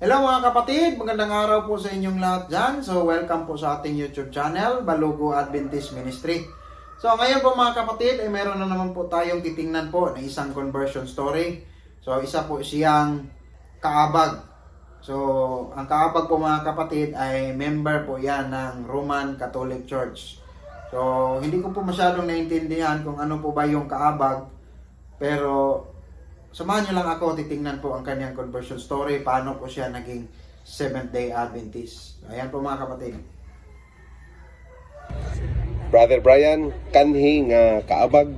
Hello mga kapatid, magandang araw po sa inyong lahat dyan. So welcome po sa ating YouTube channel, Balugo Adventist Ministry. So ngayon po mga kapatid, ay meron na naman po tayong titingnan po na isang conversion story. So isa po siyang kaabag. So ang kaabag po mga kapatid ay member po yan ng Roman Catholic Church. So hindi ko po masyadong naintindihan kung ano po ba yung kaabag. Pero samahan nyo lang ako, titingnan po ang kanyang conversion story, paano po siya naging Seventh-day Adventist. Ayan po mga kapatid. Brother Brian, kanhi nga kaabag,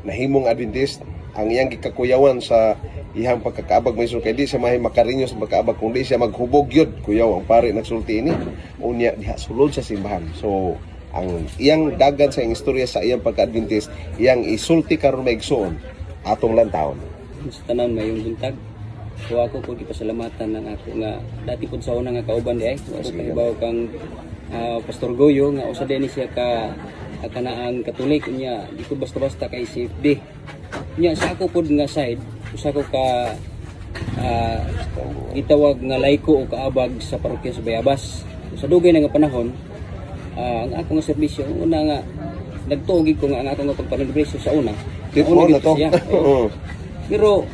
nahimong Adventist, ang iyang gikakuyawan sa iyang pagkakaabag may kay di siya mahi makarinyo sa pagkaabag, kundi siya maghubog yun, kuyaw ang pare nagsulti ini, unya diha sulod sa simbahan. So, ang iyang dagan sa iyang istorya sa iyang pagka-Adventist, iyang isulti karon maigsoon atong lantawon. Sa tanan mayong buntag. So ako po gipasalamatan ng ako nga dati po sa una nga kauban di ay ako kahibaw kang Pastor Goyo nga usa din siya ka kanaang Katolik niya di ko basta-basta kay CFD. Nya sa ako pod nga side usa ko ka gitawag nga laiko o kaabag sa parokya sa Bayabas. Sa dugay na nga panahon ang ako nga serbisyo una nga nagtuog ko nga ang ako nga pagpanegresyo sa una. Tipo na to. Pero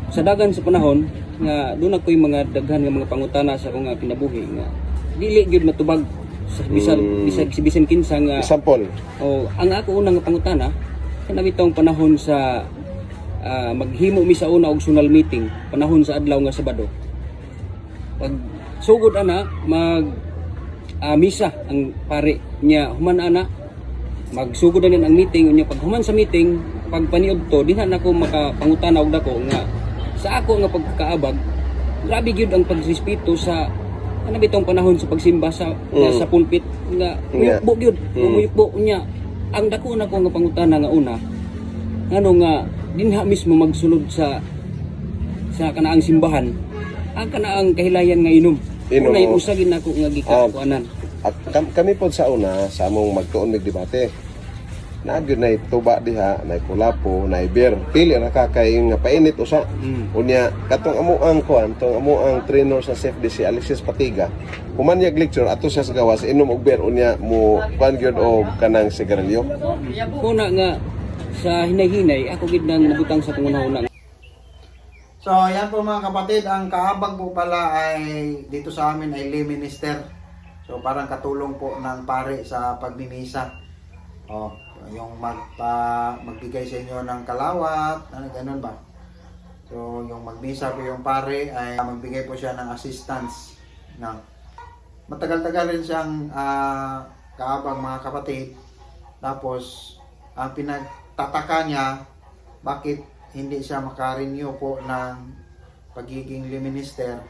sa dagan sa panahon nga doon ako'y mga daghan nga mga pangutana sa akong kinabuhi nga dili gyud matubag sa bisan kinsa nga Example. o ang ako unang nga pangutana kanami tong panahon sa maghimo mi sa una og sunal meeting panahon sa adlaw nga Sabado. Pag sugod ana mag misa ang pare niya human ana magsugod na ang meeting unya pag human sa meeting pag paniud to dinha nako makapangutana og dako nga sa ako nga pagkakaabag grabe gyud ang pagrespeto sa ano bitong panahon sa pagsimba sa sa pulpit nga muyukbo gyud muyukbo unya ang dako nako nga pangutana nga una ngano nga dinha mismo magsulod sa kanaang simbahan ang kanaang kahilayan nga inom unay usagin nako nga gikakuanan. At kami po sa una, sa among magtuon mig debate, nagyod na tuba diha, na kulapo, na beer. Pili ra ka kay nga painit usa. Unya katong amuang kuan, tong amuang trainer sa CFD si Alexis Patiga. Humanyag lecture ato siya sa gawas inom og beer unya mo kuan gyud og kanang sigarilyo. Kuna nga sa hinay-hinay ako gid nang nabutang sa tungunahon. So ayan po mga kapatid, ang kaabag po pala ay dito sa amin ay lay minister. So parang katulong po ng pare sa pagmimisa. Yung magbigay sa inyo ng kalawat, ganun ba? So yung magmisa po yung pare ay magbigay po siya ng assistance. Matagal-tagal rin siyang kaabag mga kapatid. Tapos ang pinagtataka niya bakit hindi siya makarenew po ng pagiging lay minister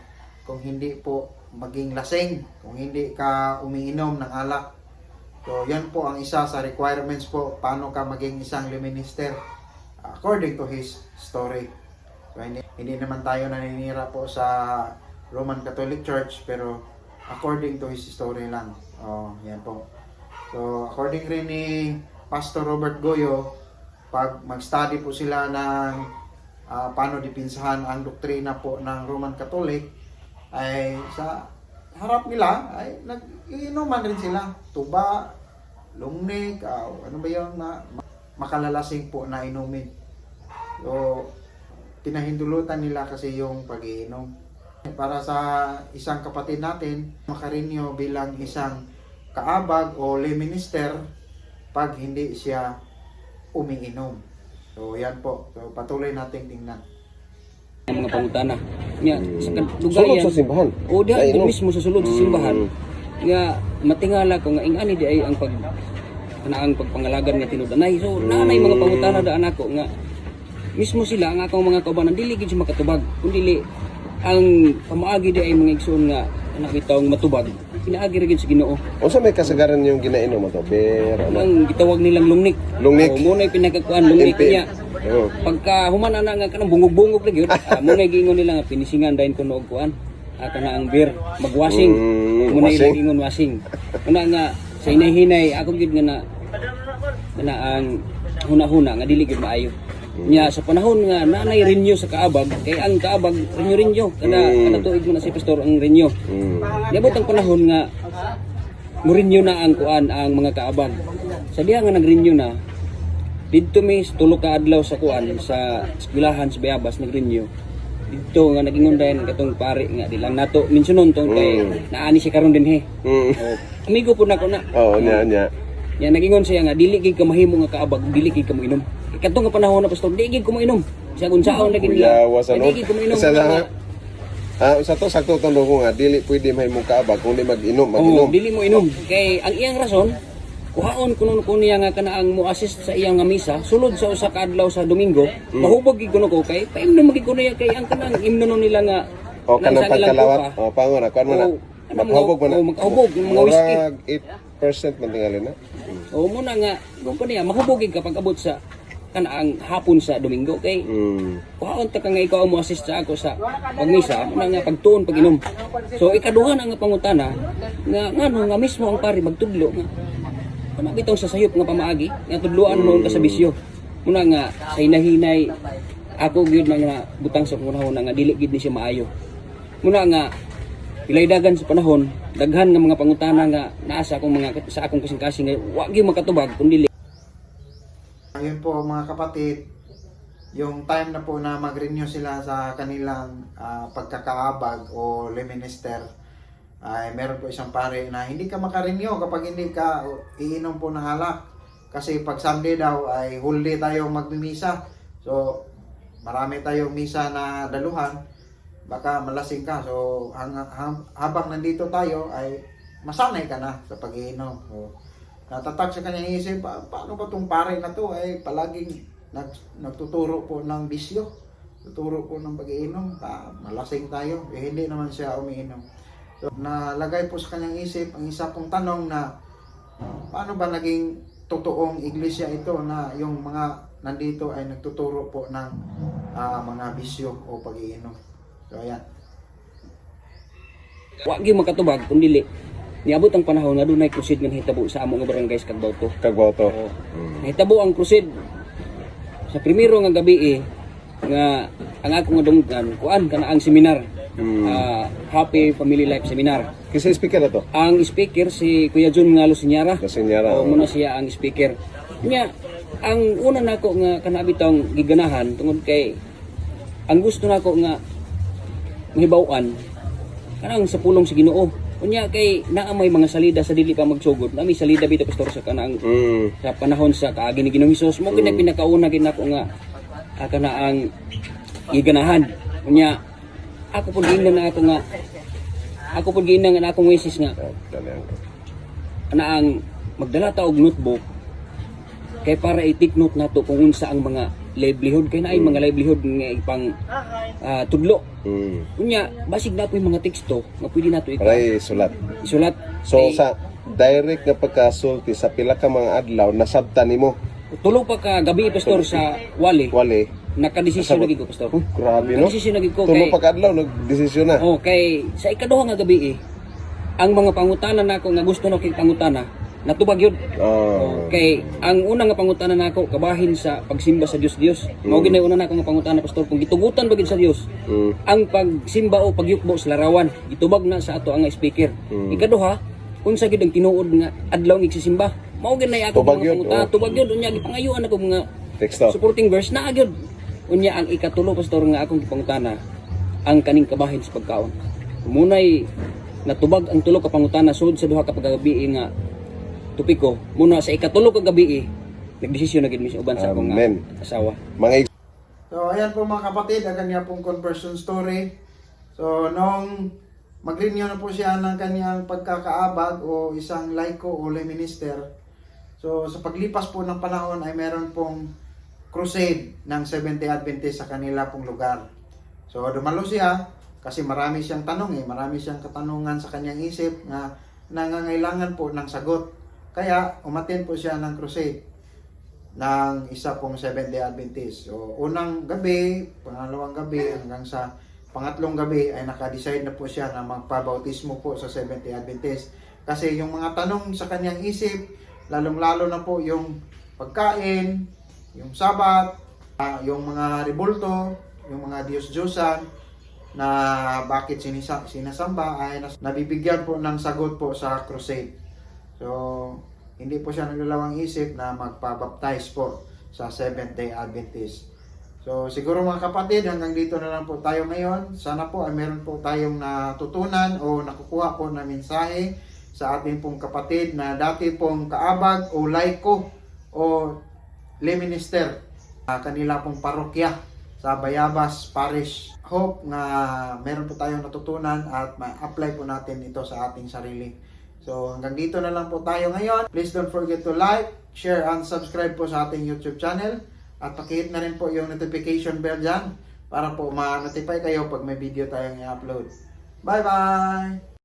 kung hindi po maging lasing, kung hindi ka umiinom ng alak. So yan po ang isa sa requirements po paano ka maging isang lay minister according to his story. So hindi naman tayo naninira po sa Roman Catholic Church, pero according to his story lang. Yan po. So according rin ni Pastor Robert Goyo, pag mag-study po sila ng paano dipinsahan ang doktrina po ng Roman Catholic, ay sa harap nila ay nag-iinuman rin sila tuba, lungnig, ano ba yung makalalasing po na inumin. So pinahindulutan nila kasi yung pag-iinom para sa isang kapatid natin makarinyo bilang isang kaabag o lay minister pag hindi siya umiinom. So yan po, so patuloy nating tingnan Ang mga pangutana nga sa Sulod kadugayan sa simbahan. o diha mismo sa sulod sa simbahan nga matingala ko nga ingani di ay ang kanaang pagpangalagan nga tinud-anay. So nanay mga pangutana daan ako nga mismo sila ang akong mga kaubanan dili gid siya makatubag kundi ang pamaagi di ay mga igsoon nga anak bitawng matubag pinaagi ra gid sa Ginoo. Unsa may kasagaran yung ginainom mo to? Beer, ano? Ang gitawag nilang lungnik. Lungnik. Mo na pinagkakuan lungnik MP. niya. Pagka human ana nga kanang bungog-bungog lang yun, mo na giingon nila nga pinisingan dayon kuno og kuan. Kana ang beer, magwashing. Mo na washing. giingon washing. Una nga sa hinay-hinay ako gid nga na ang huna-huna nga dili gid maayo. Nya sa panahon nga nanay renew sa kaabag, kay ang kaabag renew kada tuig mo na si pastor ang renew. Niabot ang panahon nga mo-renew na ang kuan ang mga kaabag. Sa diha nga nag-renew na, didto mi tulo ka adlaw sa kuan sa eskwelahan sa Bayabas nag-renew. Dito nga nag-ingon dayon katong pare nga di lang nato mentionon tong kay naani si karon din he. Amigo po nako na. Oo, nya. Ya nag-ingon siya nga dili gid ka mahimo nga kaabag, dili gid ka moinom. Katong nga panahon na pastor, dili gid ko moinom. Sa unsaon na gid Kuya, wasan dili gid ko moinom. Sa to sakto tanong ko nga dili pwede may mong kaabag kung di mag-inom, Oo, dili mo inom. Kay ang iyang rason, kuhaon kuno niya nga kanaang mo assist sa iyang nga misa, sulod sa usa ka adlaw sa Domingo, mahubog gid kuno ko kay paimno magid kuno kay ang kanang imno nila nga o kanang pagkalawat. O pangon na kuan mo na. Maghubog mo na. Maghubog yung mga whiskey. Murag 8% man tingali na. O mo na nga, kung niya mahubog gid kapag abot sa kanaang hapon sa Domingo kay kuhaon ta ka nga ikaw mo assist sa ako sa pagmisa mo na nga pagtuon pag-inom. So ikaduha na nga pangutana nga ngano nga mismo ang pari magtudlo nga ano bitong sa sayop nga pamaagi nga tudloan mo ka sa bisyo. Muna nga sa hinahinay ako gyud na nga butang sa kunahon nga dili gid ni siya maayo. Muna nga pilay dagan sa panahon daghan nga mga pangutana nga naa sa akong kasing-kasing nga wa gyud makatubag kundi Ayun po mga kapatid, yung time na po na mag-renew sila sa kanilang pagkakaabag o leminister, ay meron po isang pare na hindi ka makarenew kapag hindi ka iinom po ng alak. Kasi pag Sunday daw ay whole day tayo magmimisa. So marami tayong misa na daluhan, baka malasing ka. So habang nandito tayo ay masanay ka na sa pag-iinom. So, natatag sa kanyang isip, paano ba itong pare na to ay palaging nagtuturo po ng bisyo, tuturo po ng pag-iinom, malasing tayo, hindi naman siya umiinom. So, nalagay po sa kanyang isip ang isa pong tanong na paano ba naging totoong iglesia ito na yung mga nandito ay nagtuturo po ng mga bisyo o pag-iinom. So ayan. wa gyud makatubag kundi dili niabot ang panahon nga dunay crusade nga nahitabo sa among nga barangay sa Cagbauto. Cagbauto. Nahitabo ang crusade sa primero nga gabi nga ang akong nga dunggan kuan kana ang seminar. Happy Family Life Seminar. Kisa speaker na to? Ang speaker si Kuya Jun nga Lusinyara. Lusinyara. O muna siya ang speaker. Nya ang una nako nga kanabitong giganahan tungod kay ang gusto nako nga mahibaw-an kanang sa pulong sa Ginoo. Unya kay naa may mga salida sa dili pa magsugod. Na may salida bitaw pastor sa kanang sa panahon sa kaagi ni Ginoong Hesus mo kini pinakauna gid nako nga kana ang giganahan. Unya ako pud giingnan na ako pud giingnan nga akong wishes nga ana ang magdala ta og notebook kay para i-take note nato kung unsa ang mga livelihood kay naay mga livelihood nga ipang tudlo. Unya basig na po yung mga teksto nga pwede nato isulat. So kay, sa direct nga pagkasulti sa pila ka mga adlaw nasabtan nimo. Tulo pa ka gabi pastor sa wali. Nakadesisyon na gid ko pastor. Grabe no. Nakadesisyon na gid ko tulo kay pa ka adlaw nagdesisyon na. Oh kay sa ikaduha nga gabi ang mga pangutana nako nga gusto nako kay pangutana natubag yun. Kay ang una nga pangutana nako kabahin sa pagsimba sa Dios. Mao gid una nako nga pangutana pastor kung gitugutan ba gid sa Dios. Ang pagsimba o pagyukbo sa larawan gitubag na sa ato ang speaker. Ikaduha unsa gid ang tinuod nga adlaw ng igsisimba. Mao gid na ako mga pangutana tubag yun unya gipangayuan ako mga teksto. Supporting verse na gyud. Unya ang ikatulo pastor nga akong gipangutana ang kaning kabahin sa pagkaon. Munay natubag ang tulo ka pangutana sud sa duha ka paggabi nga tupiko muna sa ikatulo ka gabi nagdesisyon na gid mi sa uban sa akong asawa. So ayan po mga kapatid, ang kanya pong conversion story. So nung mag-renew na po siya ng kanyang pagkakaabag o isang laiko o lay minister. So sa paglipas po ng panahon ay meron pong crusade ng Seventh Day Adventist sa kanila pong lugar. So dumalo siya kasi marami siyang tanong marami siyang katanungan sa kanyang isip na nangangailangan po ng sagot. Kaya umattend po siya ng crusade ng isa pong Seventh Day Adventist. So unang gabi, pangalawang gabi hanggang sa pangatlong gabi ay naka-decide na po siya na magpabautismo po sa Seventh Day Adventist. Kasi yung mga tanong sa kanyang isip, lalong-lalo na po yung pagkain, yung Sabat, Yung mga rebulto, yung mga Diyos-Diyosan na bakit sinasamba ay nabibigyan po ng sagot po sa crusade. So, hindi po siya naglalawang isip na magpabaptize po sa Seventh-day Adventist. So, siguro mga kapatid, hanggang dito na lang po tayo ngayon. Sana po ay meron po tayong natutunan o nakukuha po na mensahe sa ating pong kapatid na dati pong kaabag o laiko o lay minister kanila pong parokya sa Bayabas Parish. Hope na meron po tayong natutunan at ma-apply po natin ito sa ating sarili. So hanggang dito na lang po tayo ngayon. Please don't forget to like, share, and subscribe po sa ating YouTube channel. At pakihit na rin po yung notification bell dyan para po ma-notify kayo pag may video tayong i-upload. Bye-bye!